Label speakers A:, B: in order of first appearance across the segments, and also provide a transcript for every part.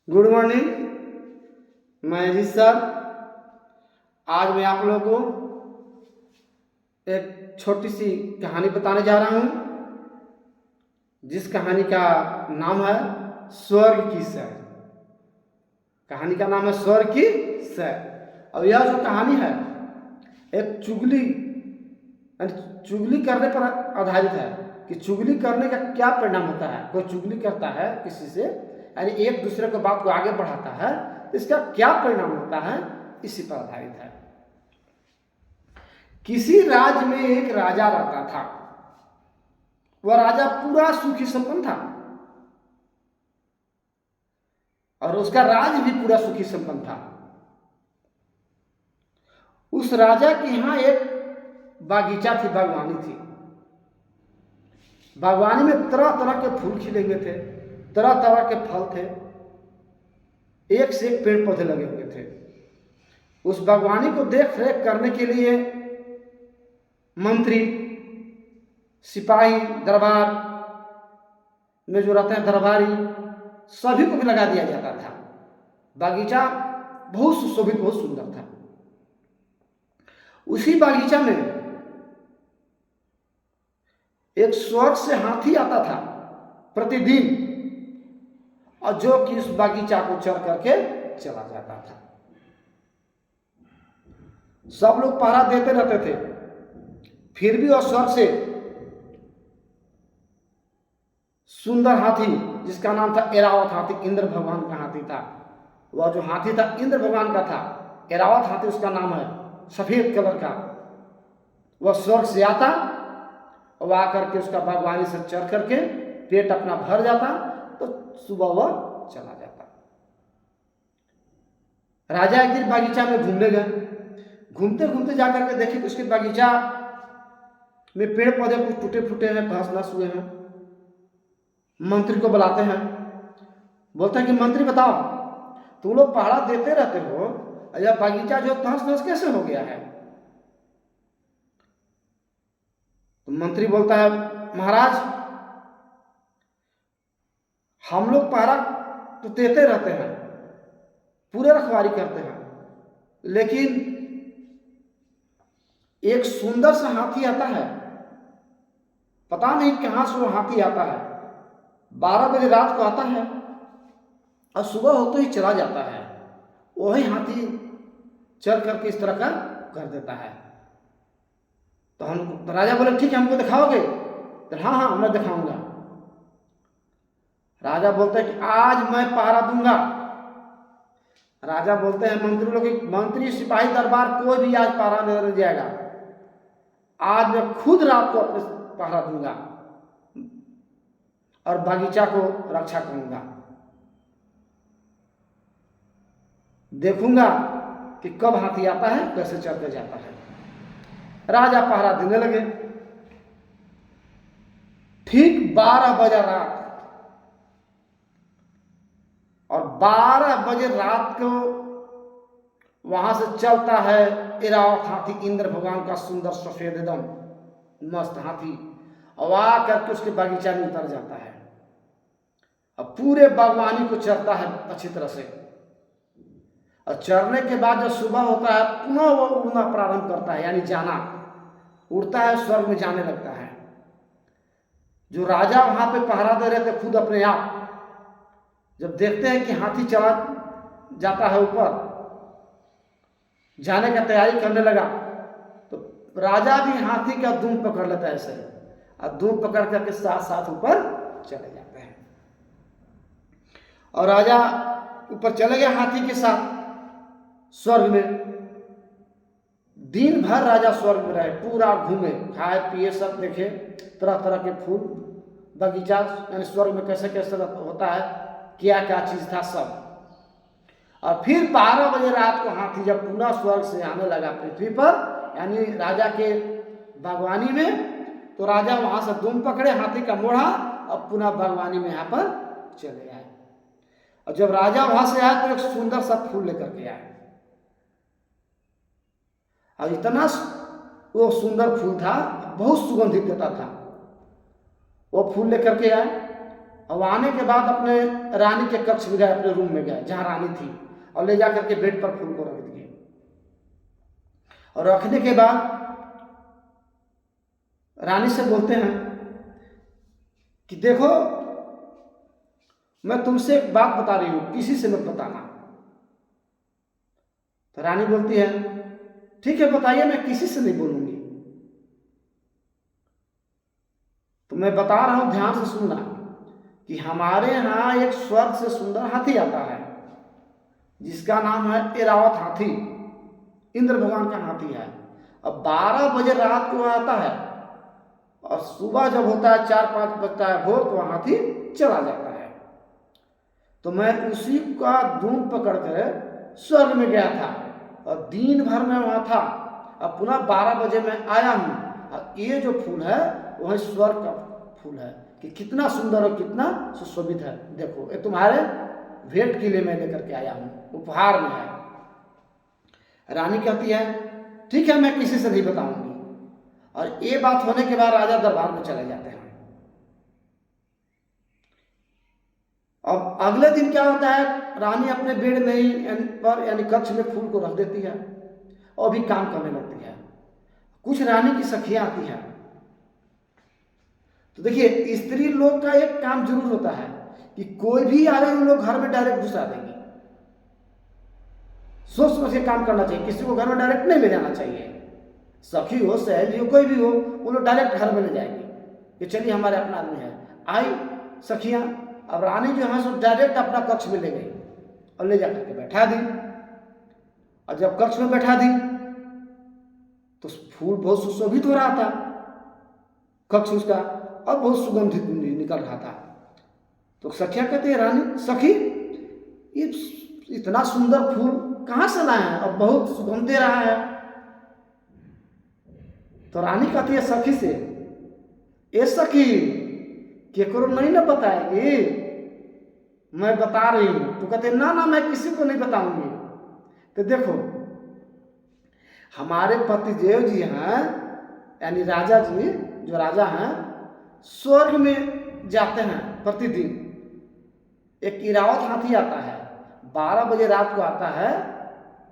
A: Good morning. मैं Ajit sir. आज मैं आप लोगों को एक छोटी सी कहानी बताने जा रहा हूँ, जिस कहानी का नाम है स्वर्ग की सैर। कहानी का नाम है स्वर्ग की सैर। और यह जो कहानी है एक चुगली करने पर आधारित है कि चुगली करने का क्या परिणाम होता है। कोई चुगली करता है किसी से, यानी एक दूसरे को बात को आगे बढ़ाता है, तो इसका क्या परिणाम होता है, इसी पर आधारित है। किसी राज्य में एक राजा रहता था। वह राजा पूरा सुखी संपन्न था और उसका राज्य भी पूरा सुखी संपन्न था। उस राजा के यहाँ एक बागीचा थी, बागवानी थी। बागवानी में तरह तरह के फूल खिले हुए थे, तरह तरह के फल थे, एक से एक पेड़ पौधे लगे हुए थे। उस बागवानी को देख रेख करने के लिए मंत्री, सिपाही, दरबार में जो रहते हैं दरबारी, सभी को भी लगा दिया जाता था। बागीचा बहुत सुशोभित, बहुत सुंदर था। उसी बागीचा में एक स्वर्ग से हाथी आता था प्रतिदिन, और जो कि उस बागीचा को चढ़ करके चला जाता था। सब लोग पहरा देते रहते थे, फिर भी वह स्वर्ग से सुंदर हाथी, जिसका नाम था एरावत हाथी, इंद्र भगवान का हाथी था। वह जो हाथी था इंद्र भगवान का था, एरावत हाथी उसका नाम है, सफेद कलर का। वह स्वर्ग से आता और आकर के उसका बागवानी से चढ़ करके पेट अपना भर जाता, तो सुबह वह चला जाता। राजा एक दिन बागीचा में घूमने गए। घूमते घूमते जाकर के देखे कि उसके बागीचा में पेड़ पौधे कुछ टूटे फूटे हैं, घास नस हुए हैं। मंत्री को बुलाते हैं, बोलते हैं कि मंत्री बताओ, तुम लोग पहरा देते रहते हो, यह बागीचा जो तहस नहस कैसे हो गया है? तो मंत्री बोलता है, महाराज हम लोग पहरा तो देते रहते हैं, पूरे रखवारी करते हैं, लेकिन एक सुंदर सा हाथी आता है, पता नहीं कहां से वो हाथी आता है। 12 बजे रात को आता है और सुबह होते ही चला जाता है। वही हाथी चल करके इस तरह का कर देता है। तो राजा बोले, ठीक है, हमको दिखाओगे? तो हाँ हाँ, मैं दिखाऊंगा। राजा बोलते हैं कि आज मैं पहरा दूंगा। राजा बोलते हैं मंत्री लोग, मंत्री, सिपाही, दरबार, कोई भी आज पहरा नहीं जाएगा। आज मैं खुद रात को अपने पहरा दूंगा और बागीचा को रक्षा करूंगा। देखूंगा कि कब हाथी आता है, कैसे चढ़ कर जाता है। राजा पहरा देने लगे। ठीक 12 बजे रात, और 12 बजे रात को वहां से चलता है एरावत हाथी, इंद्र भगवान का सुंदर सफेद एकदम मस्त हाथी, और आकर के उसके बागीचा में उतर जाता है। अब पूरे बागवानी को चरता है अच्छी तरह से, और चरने के बाद जब सुबह होता है, पुनः वो उड़ना प्रारंभ करता है, यानी जाना, उड़ता है, स्वर्ग में जाने लगता है। जो राजा वहां पे पहरा दे रहे थे, खुद अपने आप जब देखते हैं कि हाथी चला जाता है ऊपर, जाने का तैयारी करने लगा, तो राजा भी हाथी का दूम पकड़ लेता है ऐसे, और दूम पकड़ करके साथ साथ ऊपर चले जाते हैं। और राजा ऊपर चले गए हाथी के साथ स्वर्ग में। दिन भर राजा स्वर्ग में रहे, पूरा घूमे, खाए पिए, सब देखे, तरह तरह के फूल, बगीचा, यानी स्वर्ग में कैसे कैसे होता है, क्या क्या चीज था सब। और फिर 12 बजे रात को हाथी जब पूरा स्वर्ग से आने लगा पृथ्वी पर, यानी राजा के बागवानी में, तो राजा वहां से दुम पकड़े, हाथी का मोड़ा, और पुनः बागवानी में यहाँ पर चले आए। और जब राजा वहां से आए तो एक सुंदर सा फूल लेकर के आए, और इतना वो सुंदर फूल था, बहुत सुगंधित देता था। वो फूल लेकर के आए, और आने के बाद अपने रानी के कक्ष में गए, अपने रूम में गए जहाँ रानी थी, और ले जाकर के बेड पर फूल को रख दिए। और रखने के बाद रानी से बोलते हैं कि देखो, मैं तुमसे एक बात बता रही हूं, किसी से मत बताना। तो रानी बोलती है ठीक है बताइए, मैं किसी से नहीं बोलूंगी। तो मैं बता रहा हूं, ध्यान से सुनना, कि हमारे यहां एक स्वर्ग से सुंदर हाथी आता है जिसका नाम है एरावत हाथी, इंद्र भगवान का हाथी है। अब 12 बजे रात को आता है और सुबह जब होता है 4-5 बजता है भोर, तो हाथी चला जाता है। तो मैं उसी का दूध पकड़ कर स्वर्ग में गया था और दिन भर में वहां था। अब पुनः 12 बजे मैं आया हूं, और ये जो फूल है वह स्वर्ग का फूल है, कि कितना सुंदर और कितना सुशोभित है। देखो, ये तुम्हारे भेंट के लिए मैं लेकर के आया हूं, उपहार में है। रानी कहती है ठीक है, मैं किसी से नहीं बताऊंगी। और ये बात होने के बाद राजा दरबार में चले जाते हैं। अब अगले दिन क्या होता है, रानी अपने बेड में ही पर यानी कक्ष में फूल को रख देती है और भी काम करने लगती है। कुछ रानी की सखियां आती हैं। तो देखिए, स्त्री लोग का एक काम जरूर होता है कि कोई भी आए उन लोग घर में डायरेक्ट घुसा देंगे। सोच समझ के काम करना चाहिए, किसी को घर में डायरेक्ट नहीं ले जाना चाहिए। सखी हो, सहेली हो, कोई भी हो, वो लोग डायरेक्ट घर में ले जाएंगे कि चलिए हमारे अपना आदमी है। आई सखियां, अब रानी जो है सो डायरेक्ट अपना कक्ष में ले गई और ले जाकर के बैठा दी। और जब कक्ष में बैठा दी तो फूल बहुत सुशोभित हो रहा था, कक्ष उसका, और बहुत सुगंधित निकल रहा था। तो सखिया कहते हैं रानी, सखी ये इतना सुंदर फूल कहाँ से लाए हैं, और बहुत सुगंध दे रहा है। तो रानी कहती है सखी से, ए सखी केकरो नहीं ना बताएगी, मैं बता रही हूं। तो कहते ना ना, मैं किसी को नहीं बताऊंगी। तो देखो, हमारे पतिदेव जी हैं, यानी राजा जी, जो राजा हैं, स्वर्ग में जाते हैं प्रतिदिन। एक इरावत हाथी आता है, 12 बजे रात को आता है,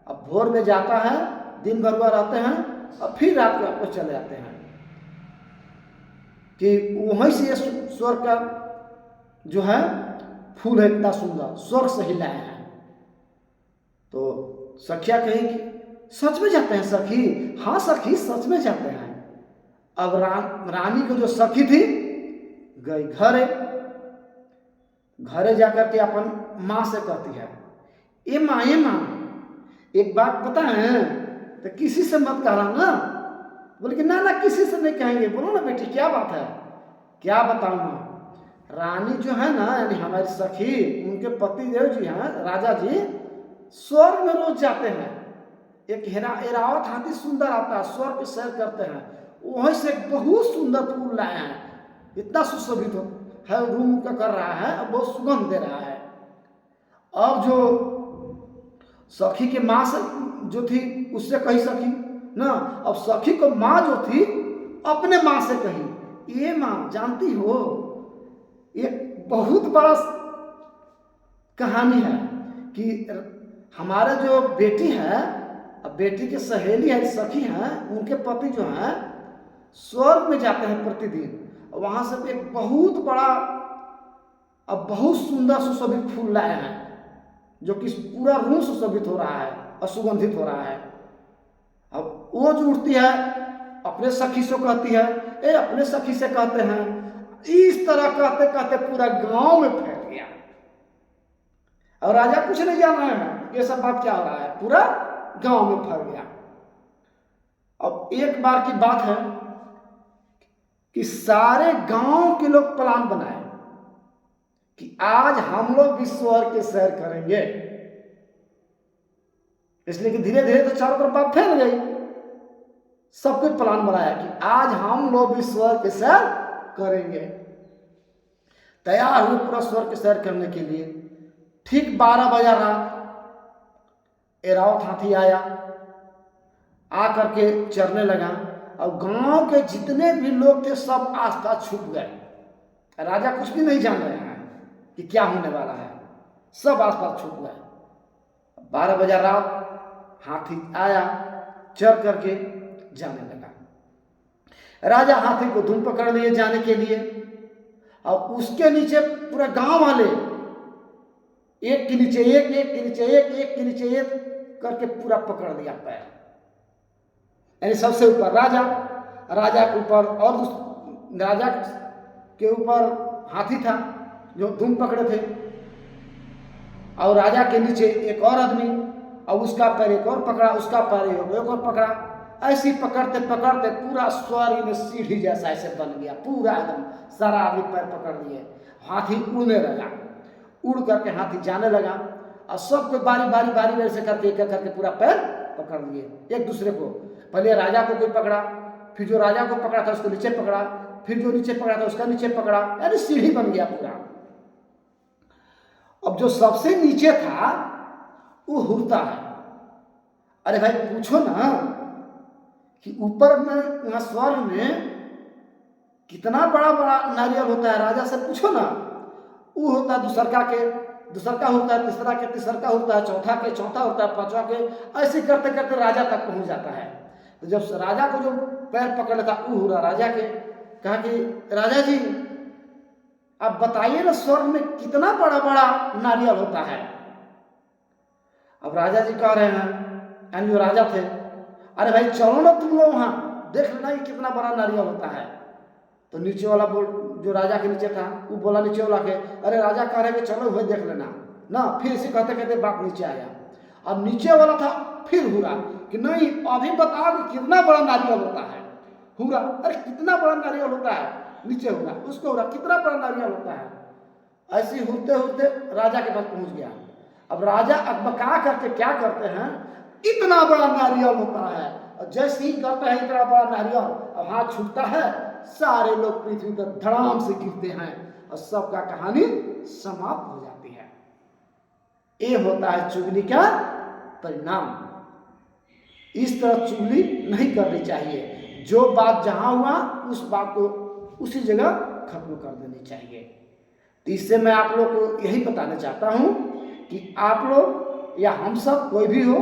A: अब भोर में जाता है, दिन भर वह रहते हैं और फिर रात को वापस चले जाते हैं। कि वहीं से स्वर्ग का जो है फूल है इतना सुंदर, स्वर्ग से ही लाए हैं। तो सखिया कही कि सच में जाते हैं सखी? हाँ सखी, सच में जाते हैं। अब रानी को जो सखी थी गई घरे जाकर के अपन माँ से कहती है, ये माँ एक बात पता है, तो किसी से मत कहना ना। बोले कि ना ना, किसी से नहीं कहेंगे। बोलो ना बेटी, क्या बात है? क्या बताऊं माँ, रानी जो है ना, यानी हमारी सखी, उनके पति देव जी हैं राजा जी, स्वर्ग में रोज जाते हैं। एक एरावत हाथी सुंदर आता है, स्वर्ग की सैर करते हैं, वहीं से बहुत सुंदर फूल लाए हैं, इतना सुशोभित है, रूम का कर रहा है और बहुत सुगंध दे रहा है। अब जो सखी के माँ से जो थी उससे कही सखी ना, अब सखी को माँ जो थी अपने माँ से कही, ये माँ जानती हो, एक बहुत बड़ा कहानी है कि हमारे जो बेटी है, अब बेटी की सहेली है, सखी हैं, उनके पति जो हैं स्वर्ग में जाते हैं प्रतिदिन, और वहां से एक बहुत बड़ा अब बहुत सुंदर सुशोभित फूल लाए हैं, जो कि पूरा रूम सुशोभित हो रहा है और सुगंधित हो रहा है। अब वो जो उठती है अपने सखी से कहती है, ए अपने सखी से कहते हैं, इस तरह कहते कहते पूरा गांव में फैल गया। और राजा कुछ नहीं जान रहे हैं ये सब बात क्या हो रहा है, पूरा गांव में फैल गया। अब एक बार की बात है कि सारे गांव के लोग प्लान बनाए कि आज हम लोग भी स्वर्ग की सैर करेंगे। इसलिए कि धीरे धीरे तो चारों तरफ बात फैल गई, सब कुछ प्लान बनाया कि आज हम लोग भी स्वर्ग की सैर करेंगे। तैयार हुए पूरा स्वर्ग की सैर करने के लिए। ठीक 12 बजे रात एरावत हाथी आया, आकर के चरने लगा, और गांव के जितने भी लोग थे सब आस्था छुप गए। राजा कुछ भी नहीं जान रहे हैं, कि क्या होने वाला है। सब आसपास छूट गए। 12 बजे रात हाथी आया, चढ़ करके जाने लगा। राजा हाथी को धुन पकड़ लिए जाने के लिए, और उसके नीचे पूरा गांव वाले एक के नीचे एक, एक के नीचे एक, एक के नीचे एक करके पूरा पकड़ लिया पैर। यानी सबसे ऊपर राजा, राजा के ऊपर और राजा के ऊपर हाथी था जो धुन पकड़े थे, और राजा के नीचे एक और आदमी, और उसका पैर एक और पकड़ा, उसका पैर एक और पकड़ा। ऐसे पकड़ते पकड़ते पूरा स्वर्ग में सीढ़ी जैसा ऐसे बन गया, पूरा एकदम सारा आदमी पैर पकड़ लिए। हाथी उड़ने लगा, उड़ करके हाथी जाने लगा, और सबको बारी बारी बारी बारी से करके एक करके पूरा पैर पकड़ लिए एक दूसरे को। पहले राजा को कोई पकड़ा, फिर जो राजा को पकड़ा था उसको नीचे पकड़ा, फिर जो नीचे पकड़ा था उसका नीचे पकड़ा, यानी सीढ़ी बन गया पूरा। अब जो सबसे नीचे था वो हुरता है। अरे भाई पूछो ना कि ऊपर में वहां स्वर्ग में कितना बड़ा बड़ा नारियल होता है, राजा से पूछो ना। वो होता है दूसरका के, दूसरका होता है तीसरा के, तीसरका होता है चौथा के, चौथा होता है पांचवा के, ऐसे करते करते राजा तक पहुंच जाता है। तो जब राजा को जो पैर पकड़ लेता वो हुआ राजा के, कहा कि राजा जी आप बताइए ना स्वर्ग में कितना बड़ा बड़ा नारियल होता है। अब राजा जी कह रहे हैं, यानी जो राजा थे, अरे भाई चलो ना तुम लोग वहां देख लेना ये कितना बड़ा नारियल होता है। तो नीचे वाला बोल, जो राजा के नीचे था वो बोला नीचे वाला के, अरे राजा कह रहे कि चलो वही देख लेना ना। फिर इसे कहते कहते बाप नीचे आया। अब नीचे वाला था फिर हुआ कि नहीं अभी बताओ कि कितना बड़ा नारियल होता है। हुआ अरे कितना बड़ा नारियल होता है, नीचे हुआ उसको हुआ कितना बड़ा नारियल होता है। ऐसे ही होते होते राजा के पास पहुंच गया। अब राजा अकबका करके क्या करते हैं, इतना बड़ा नारियल होता है, और जैसे ही करते हैं इतना बड़ा नारियल, अब हाथ छूटता है, सारे लोग पृथ्वी पर धड़ाम से गिरते हैं और सबका कहानी समाप्त हो जाती है। ये होता है चुगली का परिणाम। इस तरह चुगली नहीं करनी चाहिए। जो बात जहां हुआ उस बात को उसी जगह खत्म कर देनी चाहिए। तो इससे मैं आप लोग को यही बताना चाहता हूं कि आप लोग या हम सब कोई भी हो,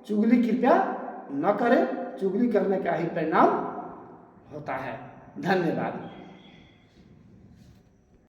A: चुगली कृपया न करें। चुगली करने का ही परिणाम होता है। धन्यवाद।